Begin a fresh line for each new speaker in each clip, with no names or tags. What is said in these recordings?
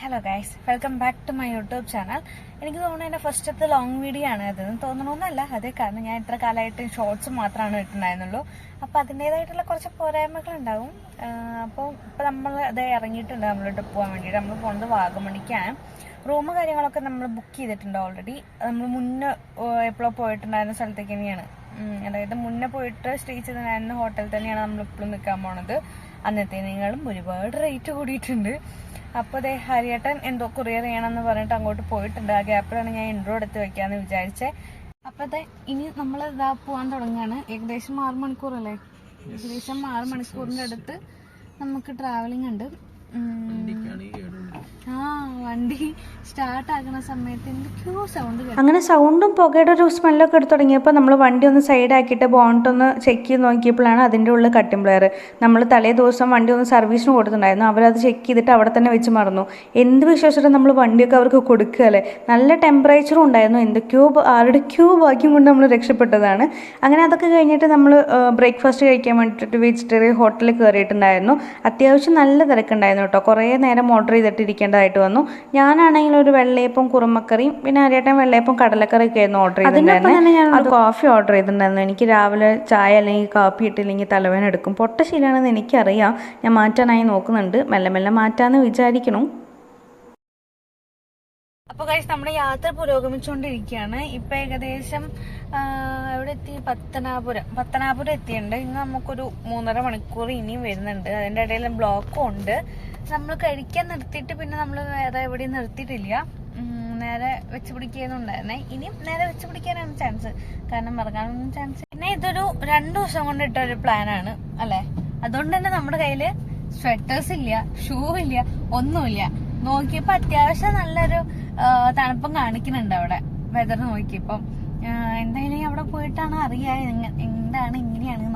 Hello guys, welcome back to my YouTube channel. എനിക്ക് തോന്നുന്നു എൻ്റെ ഫസ്റ്റത്തെ ലോങ് വീഡിയോ ആണ് അതെന്ന് തോന്നണമെന്നല്ല. അതേ കാരണം ഞാൻ ഇത്ര കാലമായിട്ട് ഷോർട്സ് മാത്രമാണ് ഇട്ടുണ്ടായിരുന്നുള്ളൂ. അപ്പോൾ അതിൻ്റേതായിട്ടുള്ള കുറച്ച് പോരായ്മകളുണ്ടാവും. അപ്പോൾ ഇപ്പോൾ നമ്മൾ അത് ഇറങ്ങിയിട്ടുണ്ട് നമ്മൾ ട്രിപ്പ് പോകാൻ വേണ്ടിയിട്ട്. നമ്മൾ പോകുന്നത് വാഗമണിക്കാണ്. റൂം കാര്യങ്ങളൊക്കെ നമ്മൾ ബുക്ക് ചെയ്തിട്ടുണ്ട് ഓൾറെഡി. നമ്മൾ മുന്നേ എപ്പോഴോ പോയിട്ടുണ്ടായിരുന്ന സ്ഥലത്തേക്ക് തന്നെയാണ്. അതായത് മുന്നേ പോയിട്ട് സ്റ്റേ ചെയ്തിട്ടുണ്ടായിരുന്ന ഹോട്ടലിൽ തന്നെയാണ് നമ്മളിപ്പോഴും നിൽക്കാൻ പോണത്. അന്നത്തേനേക്കാളും ഒരുപാട് റേറ്റ് കൂടിയിട്ടുണ്ട്. അപ്പോൾ അതേ ഹരിയേട്ടൻ എന്തോ കൊറിയർ ചെയ്യണമെന്ന് പറഞ്ഞിട്ട് അങ്ങോട്ട് പോയിട്ടുണ്ട്. ആ ഗ്യാപ്പിലാണ് ഞാൻ ഇൻട്രോ എടുത്ത് വെക്കാമെന്ന് വിചാരിച്ചേ. അപ്പോൾ അതെ ഇനി നമ്മൾ ഇതാ പോകാൻ തുടങ്ങുകയാണ്. ഏകദേശം 6 മണിക്കൂറല്ലേ? ഏകദേശം 6 മണിക്കൂറിൻ്റെ അടുത്ത് നമുക്ക് ട്രാവലിംഗ് ഉണ്ട്. വണ്ടി സ്റ്റാർട്ട് ആകുന്ന സമയത്ത് എന്തൊക്കെയോ സൗണ്ട്.
അങ്ങനെ സൗണ്ടും പുകയുടെ ഒരു സ്മെല്ലൊക്കെ എടുത്ത് തുടങ്ങിയപ്പോൾ നമ്മൾ വണ്ടി ഒന്ന് സൈഡാക്കിയിട്ട് ബോണ്ടൊന്ന് ചെക്ക് ചെയ്ത് നോക്കിയപ്പോഴാണ് അതിൻ്റെ ഉള്ളിൽ കട്ടിംഗ് പ്ലെയർ. നമ്മൾ തലേ ദിവസം വണ്ടി ഒന്ന് സർവീസിന് കൊടുത്തിട്ടുണ്ടായിരുന്നു. അവരത് ചെക്ക് ചെയ്തിട്ട് അവിടെ തന്നെ വെച്ച് മറന്നു. എന്ത് വിശ്വസിച്ചിട്ട് നമ്മൾ വണ്ടിയൊക്കെ അവർക്ക് കൊടുക്കുകയല്ലേ. നല്ല ടെമ്പറേച്ചറും ഉണ്ടായിരുന്നു. ആരുടെയൊക്കെയോ ഭാഗ്യം കൊണ്ട് നമ്മൾ രക്ഷപ്പെട്ടതാണ്. അങ്ങനെ അതൊക്കെ കഴിഞ്ഞിട്ട് നമ്മൾ ബ്രേക്ക്ഫാസ്റ്റ് കഴിക്കാൻ വേണ്ടിയിട്ട് വെജിറ്റേറിയൻ ഹോട്ടലിൽ കയറിയിട്ടുണ്ടായിരുന്നു. അത്യാവശ്യം നല്ല തിരക്കുണ്ടായിരുന്നു കേട്ടോ. കുറേ നേരം ഓർഡർ ചെയ്തിട്ടിരിക്കേണ്ടതായിട്ട് വന്നു. ഞാനാണെങ്കിൽ ഒരു വെള്ളയപ്പം കുറുമക്കറിയും പിന്നെ അരിയേട്ടൻ വെള്ളയപ്പം കടലക്കറിയൊക്കെ ആയിരുന്നു ഓർഡർ ചെയ്തിട്ടുണ്ടായിരുന്നു. തന്നെ ഞാൻ അത് കോഫി ഓർഡർ ചെയ്തിട്ടുണ്ടായിരുന്നു. എനിക്ക് രാവിലെ ചായ അല്ലെങ്കിൽ കാപ്പി ഇട്ടില്ലെങ്കിൽ തലവേദന എടുക്കും. പൊട്ട ശീലമാണെന്ന് എനിക്കറിയാം. ഞാൻ മാറ്റാനായി നോക്കുന്നുണ്ട്. മെല്ലെ മെല്ലെ മാറ്റാമെന്ന് വിചാരിക്കണം.
അപ്പോൾ ഗൈസ് നമ്മുടെ യാത്ര പുരോഗമിച്ചുകൊണ്ടിരിക്കുകയാണ്. ഇപ്പം ഏകദേശം എവിടെ എത്തി? പത്തനാപുരം എത്തിയിട്ടുണ്ട്. ഇന്ന് നമുക്കൊരു 3.5 മണിക്കൂർ ഇനിയും വരുന്നുണ്ട്. അതിൻ്റെ ഇടയിൽ ബ്ലോക്കും ഉണ്ട്. നമ്മൾ കഴിക്കാൻ നിർത്തിയിട്ട് പിന്നെ നമ്മൾ വേറെ എവിടെയും നിർത്തിയിട്ടില്ല. നേരെ വെച്ച് പിടിക്കുന്നുണ്ടായിരുന്നേ. ഇനിയും നേരെ വെച്ച് പിടിക്കാനാണ് ചാൻസ്. കാരണം ഇറങ്ങാനൊന്നും ചാൻസ്. പിന്നെ ഇതൊരു 2 ദിവസം കൊണ്ട് ഇട്ടൊരു പ്ലാനാണ് അല്ലേ? അതുകൊണ്ട് തന്നെ നമ്മുടെ കയ്യിൽ സ്വെറ്റേഴ്സ് ഇല്ല, ഷൂ ഇല്ല, ഒന്നുമില്ല. നോക്കിയപ്പോൾ അത്യാവശ്യം നല്ലൊരു തണുപ്പം കാണിക്കുന്നുണ്ട് അവിടെ. വെതർ നോക്കിയപ്പം എന്തായാലും അവിടെ പോയിട്ടാണ് അറിയാ എന്താണ് ഇങ്ങനെയാണ്.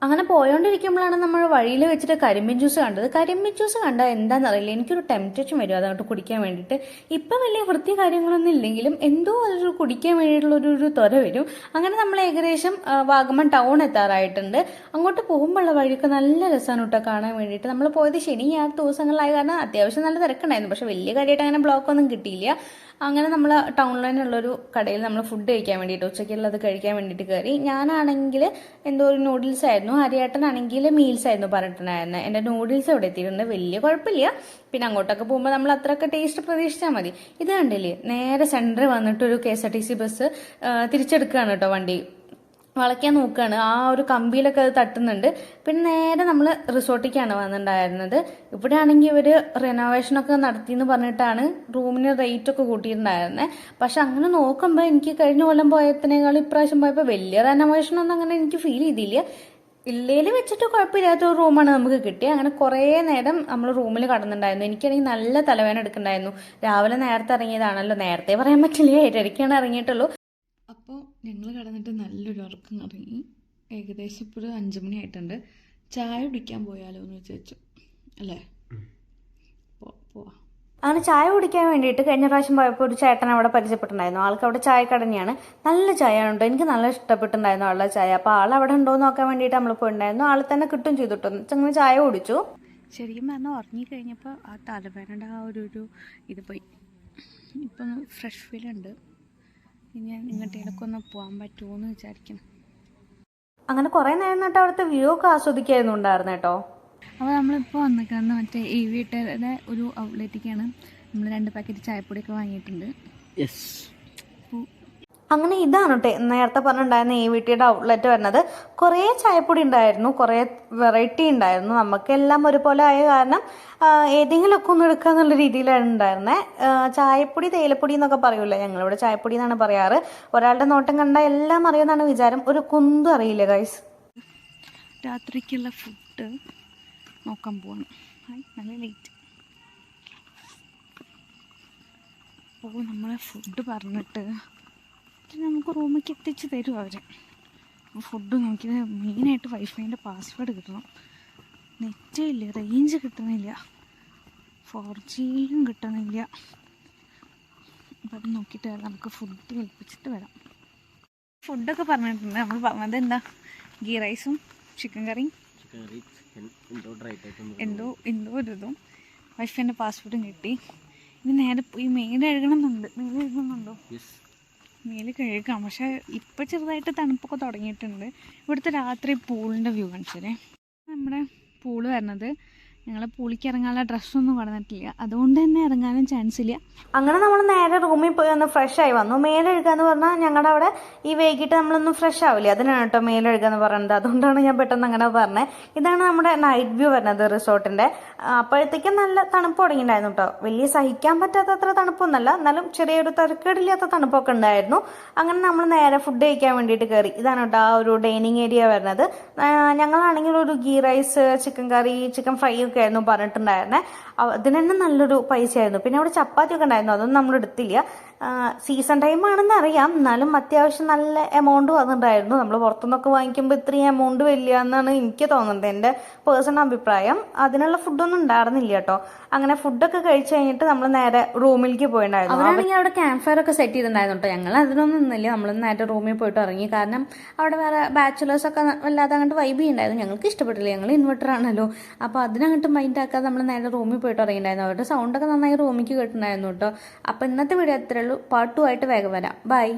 അങ്ങനെ പോയോണ്ടിരിക്കുമ്പോഴാണ് നമ്മൾ വഴിയിൽ വെച്ചിട്ട് കരിമ്പിൻ ജ്യൂസ് കണ്ടത്. കരിമ്പിൻ ജ്യൂസ് കണ്ടാൽ എന്താണെന്നറിയില്ല, എനിക്കൊരു ടെംപ്റ്റേഷൻ വരും അതങ്ങോട്ട് കുടിക്കാൻ വേണ്ടിയിട്ട്. ഇപ്പം വലിയ വൃത്തി കാര്യങ്ങളൊന്നും ഇല്ലെങ്കിലും എന്തോ അതൊരു കുടിക്കാൻ വേണ്ടിയിട്ടുള്ളൊരു ത്വര വരും. അങ്ങനെ നമ്മൾ ഏകദേശം വാഗമൺ ടൗൺ എത്താറായിട്ടുണ്ട്. അങ്ങോട്ട് പോകുമ്പോഴുള്ള വഴിയൊക്കെ നല്ല രസമാണ് കേട്ടോ കാണാൻ വേണ്ടിയിട്ട്. നമ്മൾ പോയത് ശനി ഞായർ ദിവസങ്ങളിലായ കാരണം അത്യാവശ്യം നല്ല തിരക്കുണ്ടായിരുന്നു. പക്ഷെ വലിയ കാര്യമായിട്ട് അങ്ങനെ ബ്ലോക്കൊന്നും കിട്ടിയില്ല. അങ്ങനെ നമ്മൾ ടൗണിൽ തന്നെയുള്ളൊരു കടയിൽ നമ്മൾ ഫുഡ് കഴിക്കാൻ വേണ്ടിയിട്ട് ഉച്ചയ്ക്കുള്ളത് കഴിക്കാൻ വേണ്ടിയിട്ട് കയറി. ഞാനാണെങ്കിൽ എന്തോ ഒരു നൂഡിൽസ് ആയിരുന്നു, ഹരിയേട്ടനാണെങ്കിൽ മീൽസ് ആയിരുന്നു പറഞ്ഞിട്ടുണ്ടായിരുന്നത്. എൻ്റെ നൂഡിൽസ് ഇവിടെ എത്തിയിട്ടുണ്ട്. വലിയ കുഴപ്പമില്ല. പിന്നെ അങ്ങോട്ടൊക്കെ പോകുമ്പോൾ നമ്മൾ അത്രയൊക്കെ ടേസ്റ്റ് പ്രതീക്ഷിച്ചാൽ മതി. ഇത് കണ്ടില്ലേ, നേരെ സെൻറ്ററിൽ വന്നിട്ടൊരു KSRTC ബസ് തിരിച്ചെടുക്കുകയാണ് കേട്ടോ. വണ്ടി വളയ്ക്കാൻ നോക്കുകയാണ്. ആ ഒരു കമ്പിയിലൊക്കെ അത് തട്ടുന്നുണ്ട്. പിന്നെ നേരെ നമ്മൾ റിസോർട്ടിലേക്കാണ് വന്നിട്ടുണ്ടായിരുന്നത്. ഇവിടെ ആണെങ്കിൽ ഇവർ റിനോവേഷനൊക്കെ നടത്തിയെന്ന് പറഞ്ഞിട്ടാണ് റൂമിന് റേറ്റ് ഒക്കെ കൂട്ടിയിട്ടുണ്ടായിരുന്നത്. പക്ഷെ അങ്ങനെ നോക്കുമ്പോൾ എനിക്ക് കഴിഞ്ഞ കൊല്ലം പോയതിനേക്കാളും ഇപ്രാവശ്യം പോയപ്പോൾ വലിയ റിനോവേഷനൊന്നും അങ്ങനെ എനിക്ക് ഫീൽ ചെയ്തില്ല. ഇല്ലേല് വെച്ചിട്ട് കുഴപ്പമില്ലാത്ത ഒരു റൂമാണ് നമുക്ക് കിട്ടിയത്. അങ്ങനെ കുറേ നേരം നമ്മൾ റൂമിൽ കടന്നിട്ടുണ്ടായിരുന്നു. എനിക്കാണെങ്കിൽ നല്ല തലവേദന എടുക്കുന്നുണ്ടായിരുന്നു. രാവിലെ നേരത്തെ ഇറങ്ങിയതാണല്ലോ, നേരത്തെ പറയാൻ പറ്റില്ല, 7:30ക്കാണ് ഇറങ്ങിയിട്ടുള്ളൂ.
അപ്പോൾ ഞങ്ങൾ കിടന്നിട്ട് നല്ലൊരു ഉറക്കം ഇറങ്ങി. ഏകദേശം ഇപ്പോൾ ഒരു 5 മണി ആയിട്ടുണ്ട്. ചായ കുടിക്കാൻ പോയാലോ എന്ന് വിചാരിച്ചു അല്ലേ? പോവാം.
അങ്ങനെ ചായ കുടിക്കാൻ വേണ്ടിയിട്ട് കഴിഞ്ഞ പ്രാവശ്യം പോയപ്പോൾ ഒരു ചേട്ടൻ അവിടെ പരിചയപ്പെട്ടിട്ടുണ്ടായിരുന്നു. ആൾക്ക് അവിടെ ചായക്കട തന്നെയാണ്. നല്ല ചായ ഉണ്ടോ, എനിക്ക് നല്ല ഇഷ്ടപ്പെട്ടിട്ടുണ്ടായിരുന്നു ആളുടെ ചായ. അപ്പോൾ ആൾ അവിടെ ഉണ്ടോ എന്ന് നോക്കാൻ വേണ്ടിയിട്ട് നമ്മൾ പോയിട്ടുണ്ടായിരുന്നു. ആൾ തന്നെ കിട്ടും ചെയ്തിട്ടോ. അങ്ങനെ ചായ കുടിച്ചു.
ശരിക്കും പറഞ്ഞാൽ ഉറങ്ങിക്കഴിഞ്ഞപ്പോൾ ആ തലവേദനയുടെ ആ ഒരു ഇത് പോയി. ഇപ്പം ഫ്രഷ് ഫീൽ ഉണ്ട്. ഇനി ഇങ്ങോട്ടേക്ക് ഒന്ന് പോകാൻ പറ്റുമോ എന്ന് വിചാരിക്കണം.
അങ്ങനെ കുറേ നേരം നട്ട് അവിടുത്തെ വ്യൂ ഒക്കെ ആസ്വദിക്കായിരുന്നു ഉണ്ടായിരുന്നു കേട്ടോ.
അപ്പോൾ നമ്മളിപ്പോൾ വന്നിരിക്കുന്നത് മറ്റേ ഏവിയേറ്ററുടെ ഒരു ഔട്ട്ലെറ്റിലേക്കാണ്. നമ്മൾ 2 പാക്കറ്റ് ചായപ്പൊടിയൊക്കെ വാങ്ങിയിട്ടുണ്ട്.
അങ്ങനെ ഇതാണ് കേട്ടോ നേരത്തെ പറഞ്ഞിട്ടുണ്ടായിരുന്ന ഏവിയേറ്ററുടെ ഔട്ട്ലെറ്റ് വരുന്നത്. കുറേ ചായപ്പൊടി ഉണ്ടായിരുന്നു, കുറേ വെറൈറ്റി ഉണ്ടായിരുന്നു. നമുക്കെല്ലാം ഒരുപോലെ ആയ കാരണം ഏതെങ്കിലുമൊക്കെ ഒന്ന് എടുക്കുക എന്നുള്ള രീതിയിലാണ് ഉണ്ടായിരുന്നത്. ചായപ്പൊടി തേയിലപ്പൊടി എന്നൊക്കെ പറയൂല, ഞങ്ങളിവിടെ ചായപ്പൊടി എന്നാണ് പറയാറ്. ഒരാളുടെ നോട്ടം കണ്ടാൽ എല്ലാം അറിയുമെന്നാണ് വിചാരം. ഒരു കുന്തും അറിയില്ല ഗൈസ്.
രാത്രിക്കുള്ള ഫുഡ് നോക്കാൻ പോവാണ്. നല്ല ലേറ്റ്. അപ്പോൾ നമ്മളെ ഫുഡ് പറഞ്ഞിട്ട് നമുക്ക് റൂമിലേക്ക് എത്തിച്ച് തരും അവർ. ഫുഡ് നോക്കിയത് മെയിനായിട്ട് വൈഫൈൻ്റെ പാസ്വേഡ് കിട്ടണം. നെറ്റ് ഇല്ല, റേഞ്ച് കിട്ടുന്നില്ല, 4Gയും കിട്ടുന്നില്ല. അപ്പം അത് നോക്കിയിട്ട് നമുക്ക് ഫുഡ് ഏൽപ്പിച്ചിട്ട് വരാം. ഫുഡൊക്കെ പറഞ്ഞിട്ടുണ്ട്. നമ്മൾ പറഞ്ഞത് എന്താ, ഗീ റൈസും ചിക്കൻ കറിയും എന്തോ ഒരു ഇതും വൈഫിൻ്റെ പാസ്വേഡും കിട്ടി. ഇനി നേരെ ഈ മേല് കഴുകണമെന്നുണ്ട്. മേല് കഴുകുന്നുണ്ടോ? മേല് കഴുകാം, പക്ഷെ ഇപ്പം ചെറുതായിട്ട് തണുപ്പൊക്കെ തുടങ്ങിയിട്ടുണ്ട്. ഇവിടുത്തെ രാത്രി പൂളിൻ്റെ വ്യൂ കാണിച്ചേ. നമ്മുടെ പൂള് വരുന്നത്, ഞങ്ങൾ പൂളിക്ക് ഇറങ്ങാനുള്ള ഡ്രസ്സൊന്നും കൊണ്ടുവന്നിട്ടില്ല, അതുകൊണ്ട് തന്നെ ഇറങ്ങാനും ചാൻസ് ഇല്ല.
അങ്ങനെ നമ്മൾ നേരെ റൂമിൽ പോയി ഒന്ന് ഫ്രഷ് ആയി വന്നു. മേലെഴുകുക എന്ന് പറഞ്ഞാൽ ഞങ്ങളുടെ അവിടെ ഈ വൈകിട്ട് നമ്മളൊന്നും ഫ്രഷ് ആവില്ലേ, അതിനാണ് കേട്ടോ മേലെഴുകുക എന്ന് പറയുന്നത്. അതുകൊണ്ടാണ് ഞാൻ പെട്ടെന്ന് അങ്ങനെ പറഞ്ഞത്. ഇതാണ് നമ്മുടെ നൈറ്റ് വ്യൂ വരുന്നത് റിസോർട്ടിൻ്റെ. അപ്പോഴത്തേക്കും നല്ല തണുപ്പ് തുടങ്ങിയിട്ടുണ്ടായിരുന്നു കേട്ടോ. വലിയ സഹിക്കാൻ പറ്റാത്തത്ര തണുപ്പൊന്നുമല്ല, എന്നാലും ചെറിയൊരു തരക്കേടില്ലാത്ത തണുപ്പൊക്കെ ഉണ്ടായിരുന്നു. അങ്ങനെ നമ്മൾ നേരെ ഫുഡ് കഴിക്കാൻ വേണ്ടിയിട്ട് കയറി. ഇതാണ് കേട്ടോ ആ ഒരു ഡൈനിങ് ഏരിയ വരുന്നത്. ഞങ്ങളാണെങ്കിൽ ഒരു ഗീ റൈസ്, ചിക്കൻ കറി, ചിക്കൻ ഫ്രൈ ഒക്കെ ആയിരുന്നു പറഞ്ഞിട്ടുണ്ടായിരുന്നത്. അതിന് തന്നെ നല്ലൊരു പൈസയായിരുന്നു. പിന്നെ അവിടെ ചപ്പാത്തി ഒക്കെ ഉണ്ടായിരുന്നു, അതൊന്നും നമ്മൾ എടുത്തില്ല. സീസൺ ടൈം ആണെന്ന് അറിയാം, എന്നാലും അത്യാവശ്യം നല്ല എമൗണ്ട് വന്നിട്ടുണ്ടായിരുന്നു. നമ്മൾ പുറത്തുനിന്നൊക്കെ വാങ്ങിക്കുമ്പോൾ ഇത്രയും എമൗണ്ട് വലിയ എന്നാണ് എനിക്ക് തോന്നുന്നത്, എൻ്റെ പേഴ്സണൽ അഭിപ്രായം. അതിനുള്ള ഫുഡൊന്നും ഉണ്ടായിരുന്നില്ല കേട്ടോ. അങ്ങനെ ഫുഡൊക്കെ കഴിച്ചു കഴിഞ്ഞിട്ട് നമ്മൾ നേരെ റൂമിലേക്ക് പോയിട്ടുണ്ടായിരുന്നു. അവരാണെങ്കിൽ അവിടെ ക്യാമ്പ് ഫയർ ഒക്കെ സെറ്റ് ചെയ്തിട്ടുണ്ടായിരുന്നു കേട്ടോ. ഞങ്ങൾ അതിനൊന്നും നിന്നില്ല, നമ്മൾ നേരെ റൂമിൽ പോയിട്ട് ഇറങ്ങി. കാരണം അവിടെ വേറെ ബാച്ചുലേഴ്സൊക്കെ വല്ലാതെ അങ്ങോട്ട് വൈബ് ചെയ്യുന്നുണ്ടായിരുന്നു. ഞങ്ങൾക്ക് ഇഷ്ടപ്പെട്ടില്ല, ഞങ്ങൾ ഇൻവെർട്ടർ ആണല്ലോ. അപ്പോൾ അതിനങ്ങോട്ട് മൈൻഡ് ആക്കാതെ നമ്മൾ നേരെ റൂമിൽ പോയിട്ട് ഇറങ്ങിയിട്ടുണ്ടായിരുന്നു. അവരുടെ സൗണ്ടൊക്കെ നന്നായി റൂമിലേക്ക് കേട്ടിട്ടുണ്ടായിരുന്നു കേട്ടോ. അപ്പോൾ ഇന്നത്തെ വീഡിയോ അത്രേ ഉള്ളൂ. പാർട്ട് 2 ആയിട്ട് വേഗം വരാം. ബൈ.